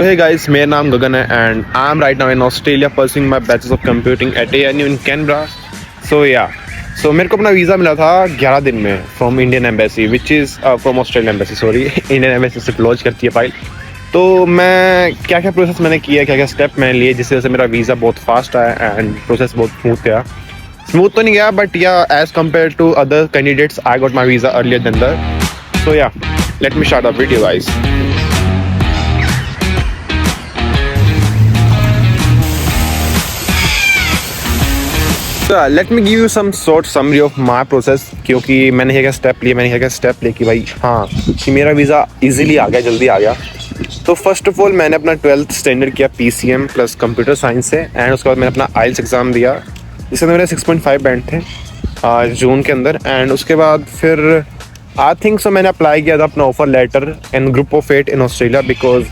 hey guys, मेरा नाम गगन है and I'm right now in Australia pursuing my Bachelor of Computing at ANU in Canberra. So मेरे को अपना वीज़ा मिला था 11 दिन में from Indian Embassy which is from Australian Embassy sorry Indian Embassy से लॉन्च करती है फाइल. तो मैं क्या क्या प्रोसेस मैंने किया, क्या क्या स्टेप मैंने लिए जिससे वजह से मेरा वीज़ा बहुत फास्ट आया एंड प्रोसेस बहुत स्मूथ गया. स्मूथ तो नहीं गया but yeah as compare to other candidates I got my visa earlier than that. So yeah, let me start the video guys. Let me give you some short summary of my process क्योंकि मैंने क्या step लिए कि भाई हाँ कि मेरा visa easily आ गया, जल्दी आ गया. तो फर्स्ट ऑफ ऑल मैंने अपना 12th स्टैंडर्ड किया PCM प्लस कंप्यूटर साइंस से एंड उसके बाद मैंने अपना IELTS एग्ज़ाम दिया जिसके अंदर मेरे 6.5 बैंड थे जून के अंदर. एंड उसके बाद फिर आई थिंक सो मैंने अप्लाई किया था अपना offer letter in group of 8 in Australia because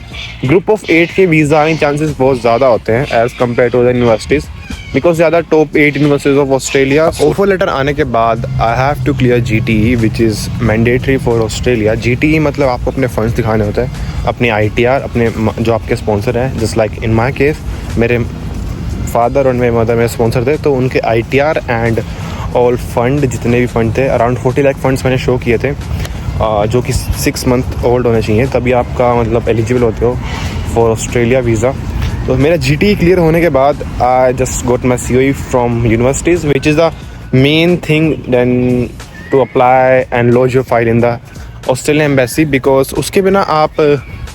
group of 8 के वीज़ा आने चांसेस बहुत ज़्यादा होते हैं as compare to the universities because ज़्यादा top 8 universities of Australia. Offer letter आने के बाद I have to clear GTE which is mandatory for Australia. GTE मतलब आपको अपने फंड्स दिखाने होते हैं, अपने ITR, अपने जो आपके स्पॉन्सर हैं. Just like in my case मेरे फादर और मेरे मदर मेरे स्पॉन्सर थे तो उनके ITR एंड ऑल फंड जितने भी फंड थे अराउंड 40 लाख फंड्स मैंने शो किए थे जो कि 6 मंथ ओल्ड होने चाहिए तभी आपका मतलब एलिजिबल होते हो फॉर ऑस्ट्रेलिया वीज़ा. तो मेरा GTE क्लियर होने के बाद I just got my COE from universities which is the main thing then to apply and lodge your file in the Australian embassy because उसके बिना आप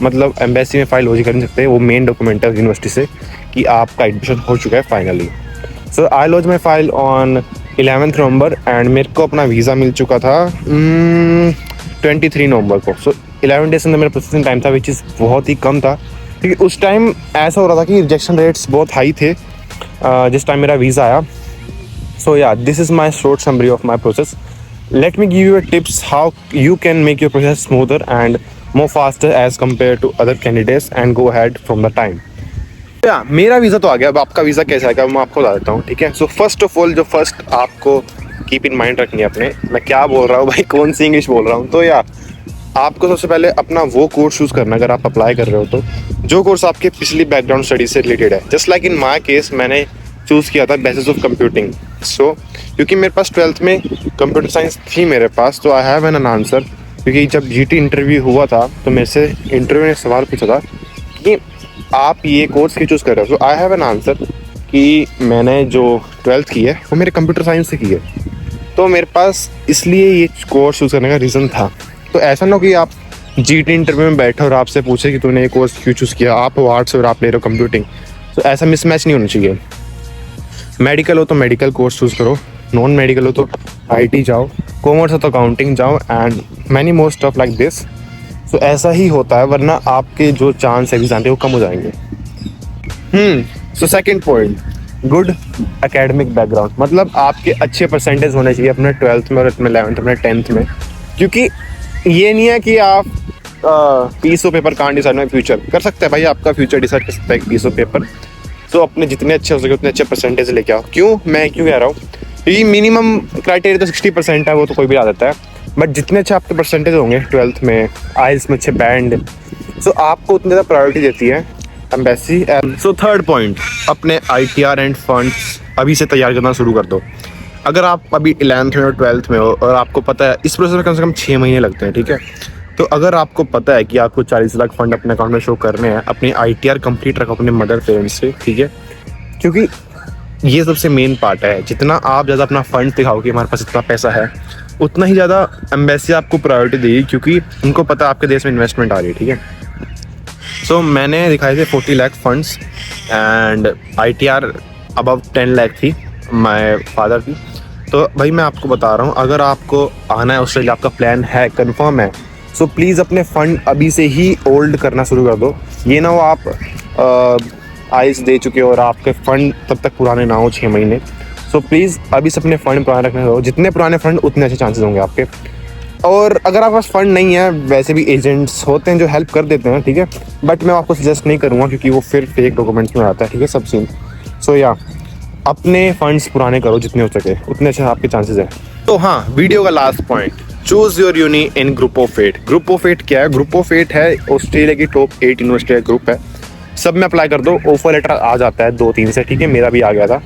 मतलब एम्बेसी में फाइल लॉज कर नहीं सकते. वो मेन डॉक्यूमेंट है यूनिवर्सिटी से कि आपका एडमिशन हो चुका है finally. So I lodge my file on 11 November and मेरे को अपना वीज़ा मिल चुका था 23 नवंबर को. सो 11 डेज अंदर मेरा प्रोसेसिंग टाइम था विच इज़ बहुत ही कम था क्योंकि उस टाइम ऐसा हो रहा था कि रिजेक्शन रेट्स बहुत हाई थे जिस टाइम मेरा वीज़ा आया. So yeah this is my short summary of my process. Let me give you tips how you can make your process smoother and more faster as compare to other candidates and go head from the time. Yeah मेरा visa तो आ गया, अब आपका visa कैसा आएगा मैं आपको बता देता हूँ. ठीक है. सो फर्स्ट ऑफ ऑल जो फर्स्ट आपको कीप इन माइंड रखनी है अपने, मैं क्या बोल रहा हूँ भाई, कौन सी इंग्लिश बोल रहा हूँ. तो या आपको सबसे पहले अपना वो कोर्स चूज़ करना अगर आप अप्लाई कर रहे हो तो जो कोर्स आपके पिछली बैकग्राउंड स्टडी से रिलेटेड है. Just like in my case मैंने चूज़ किया था बैचलर्स ऑफ कंप्यूटिंग. सो क्योंकि मेरे पास 12th में कंप्यूटर साइंस थी मेरे पास तो आई हैव एन आंसर. क्योंकि जब GT इंटरव्यू हुआ था तो मेरे से इंटरव्यू ने सवाल पूछा था कि आप ये कोर्स क्यों चूज़ कर रहे हो. तो आई हैव एन आंसर कि मैंने जो 12th की है वो मेरे कंप्यूटर साइंस से की है तो मेरे पास इसलिए ये कोर्स चूज़ करने का रीज़न था. तो ऐसा ना हो कि आप GT इंटरव्यू में बैठे और आपसे पूछे कि तूने ये कोर्स क्यों चूज़ किया, आप हो आर्ट्स और आप ले रहे हो कंप्यूटिंग. तो ऐसा मिसमैच नहीं होना चाहिए. मेडिकल हो तो मेडिकल कोर्स चूज़ करो, नॉन मेडिकल हो तो IT जाओ, कॉमर्स हो तो अकाउंटिंग जाओ and many more stuff like this. तो ऐसा ही होता है वरना आपके जो चांस है एग्जाम के वो कम हो जाएंगे. So second point, good academic background. मतलब आपके अच्छे परसेंटेज होने चाहिए अपने 12th में और अपने 11th अपने 10th में. क्योंकि ये नहीं है कि आप piece of paper can't decide my future. कर सकते हैं भाई, आपका फ्यूचर डिसाइड कर सकता है पीस ऑफ पेपर. तो अपने जितने अच्छे हो सके उतने अच्छे परसेंटेज लेके आओ. मैं क्यों कह रहा हूँ क्योंकि मिनिमम क्राइटेरिया तो 60% है, वो तो कोई भी आ जाता है. बट जितने अच्छे आपके परसेंटेज होंगे 12th में, IELTS में अच्छे बैंड, सो आपको उतनी ज़्यादा प्रायोरिटी देती है एम्बेसी. सो थर्ड पॉइंट, अपने ITR एंड फंड्स अभी से तैयार करना शुरू कर दो. अगर आप अभी 11th में और 12th में हो और आपको पता है इस प्रोसेस में कम से कम 6 महीने लगते हैं. ठीक है. तो अगर आपको पता है कि आपको 40 लाख फंड अपने अकाउंट में शो करने हैं, अपनी ITR कंप्लीट रखो अपने मदर पेरेंट्स से. ठीक है. क्योंकि ये सबसे मेन पार्ट है. जितना आप ज़्यादा अपना फंड दिखाओ कि हमारे पास इतना पैसा है उतना ही ज़्यादा एम्बेसी आपको प्रायोरिटी देगी क्योंकि उनको पता है आपके देश में इन्वेस्टमेंट आ रही है. ठीक है. सो मैंने दिखाए थे 40 lakh funds and ITR above 10 lakh थी माय फादर की. तो भाई मैं आपको बता रहा हूँ अगर आपको आना है ऑस्ट्रेलिया, आपका प्लान है, कंफर्म है, सो प्लीज़ अपने फ़ंड अभी से ही होल्ड करना शुरू कर दो. ये ना हो आप IELTS दे चुके हो और आपके फ़ंड तब तक पुराने ना हो 6 महीने. सो प्लीज़ अभी से अपने फ़ंड पुराने रखने दो. जितने पुराने फ़ंड उतने अच्छे चांसेस होंगे आपके. और अगर आपके पास फंड नहीं है, वैसे भी एजेंट्स होते हैं जो हेल्प कर देते हैं. ठीक है. बट मैं आपको सजेस्ट नहीं करूँगा क्योंकि वो फिर फेक डॉक्यूमेंट्स में आता है. ठीक है, सब सीन. सो या अपने फंड्स पुराने करो जितने हो सके, उतने अच्छे आपके चांसेस हैं. तो हाँ, वीडियो का last point, choose your uni in group of 8. Group of 8 क्या है? ग्रुप ऑफ 8 है ऑस्ट्रेलिया की टॉप 8 यूनिवर्सिटी का ग्रुप है सब में अप्लाई कर दो, ऑफर लेटर आ जाता है 2-3 से, ठीक है। मेरा भी आ गया था,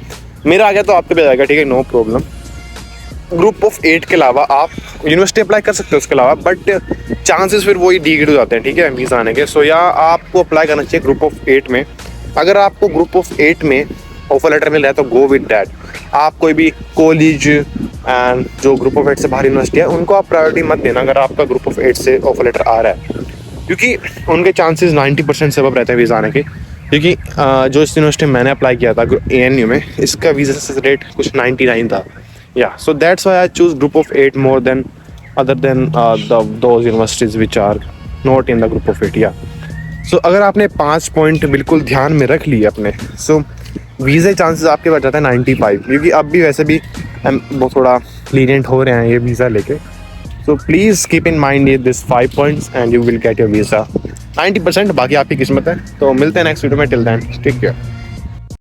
मेरा आ गया तो आपको भी आ जाएगा, ठीक है, नो प्रॉब्लम। ग्रुप ऑफ 8 के अलावा आप यूनिवर्सिटी अप्लाई कर सकते हो उसके अलावा, बट चांसेस फिर वही डिग्रेड हो जाते हैं, ठीक है, वीज़ा आने के। सो या आपको अप्लाई करना चाहिए ग्रुप ऑफ 8 में। अगर आपको ग्रुप ऑफ 8 में ऑफर लेटर मिल रहा है तो गो विद डैट। आप कोई भी कॉलेज एंड जो ग्रुप ऑफ 8 से बाहर यूनिवर्सिटी है उनको आप प्रायोरिटी मत देना अगर आपका ग्रुप ऑफ 8 से ऑफर लेटर आ रहा है, क्योंकि उनके चांसेस 90% से अब रहते हैं वीज़ा आने के। क्योंकि जो इस यूनिवर्सिटी में मैंने अप्लाई किया था ANU में, इसका वीज़ा रेट कुछ 99 था। Yeah, so that's why I choose group of 8 more than other than those universities which are not in the group of 8. Yeah. So अगर आपने 5 पॉइंट बिल्कुल ध्यान में रख लिए अपने, so वीज़ा चांसेस आपके बढ़ जाते हैं 95, क्योंकि अब भी वैसे भी वो थोड़ा लीनियंट हो रहे हैं ये वीज़ा लेके। So please keep in mind this 5 points and you will get your visa 90%। बाकी आपकी किस्मत है। तो मिलते हैं नेक्स्ट वीडियो में, टिल देन टेक केयर।